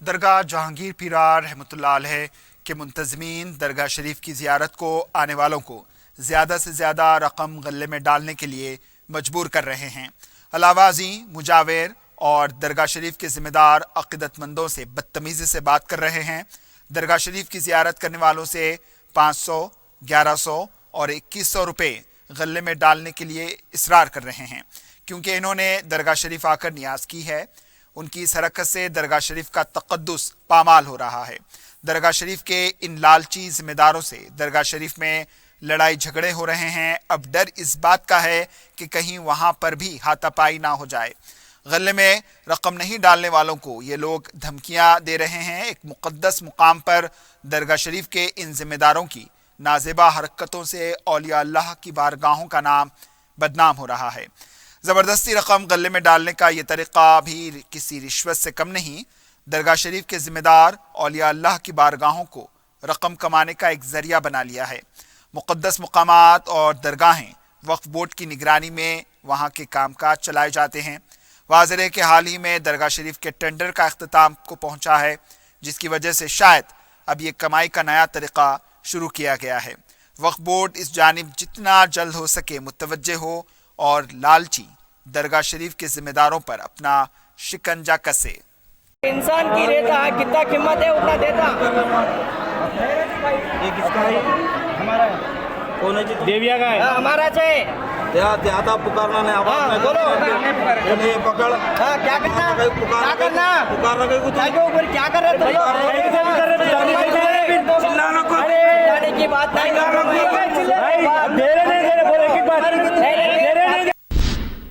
درگاہ جہانگیر پیرا رحمۃ اللہ علیہ کے منتظمین درگاہ شریف کی زیارت کو آنے والوں کو زیادہ سے زیادہ رقم غلے میں ڈالنے کے لیے مجبور کر رہے ہیں۔ علاوہ ازیں مجاور اور درگاہ شریف کے ذمہ دار عقیدت مندوں سے بدتمیزی سے بات کر رہے ہیں۔ درگاہ شریف کی زیارت کرنے والوں سے 500، 1100 اور 2100 روپے غلے میں ڈالنے کے لیے اصرار کر رہے ہیں، کیونکہ انہوں نے درگاہ شریف آ کر نیاز کی ہے۔ ان کی اس حرکت سے درگاہ شریف کا تقدس پامال ہو رہا ہے۔ درگاہ شریف کے ان لالچی ذمہ داروں سے درگاہ شریف میں لڑائی جھگڑے ہو رہے ہیں۔ اب ڈر اس بات کا ہے کہ کہیں وہاں پر بھی ہاتھا پائی نہ ہو جائے۔ غلے میں رقم نہیں ڈالنے والوں کو یہ لوگ دھمکیاں دے رہے ہیں۔ ایک مقدس مقام پر درگاہ شریف کے ان ذمہ داروں کی نازیبا حرکتوں سے اولیاء اللہ کی بارگاہوں کا نام بدنام ہو رہا ہے۔ زبردستی رقم غلے میں ڈالنے کا یہ طریقہ بھی کسی رشوت سے کم نہیں۔ درگاہ شریف کے ذمہ دار اولیاء اللہ کی بارگاہوں کو رقم کمانے کا ایک ذریعہ بنا لیا ہے۔ مقدس مقامات اور درگاہیں وقف بورڈ کی نگرانی میں وہاں کے کام کاج چلائے جاتے ہیں۔ واضح ہے کہ حال ہی میں درگاہ شریف کے ٹینڈر کا اختتام کو پہنچا ہے، جس کی وجہ سے شاید اب یہ کمائی کا نیا طریقہ شروع کیا گیا ہے۔ وقف بورڈ اس جانب جتنا جلد ہو سکے متوجہ ہو اور لالچی درگاہ شریف کے ذمہ داروں پر اپنا شکنجہ کسے۔ انسان کی رہتا ہے، کتنا قیمت ہے اتنا دیتا۔ یہ کس کا ہے؟ ہمارا ہے۔ کون ہے جی؟ دیویا کا ہے، ہمارا چاہے دیہاتا پکارنا نہیں آواز میں بولو۔ یہ پکڑ ہاں کیا کرنا، کیا کرنا، پکارنا کہیں کچھ کیا کے اوپر کیا کر رہے تم لوگ؟ چلانا کو جانے کی بات نہیں کر رہے، دے رہے نہیں دے رہے، بولے کی بات دے رہے نہیں دے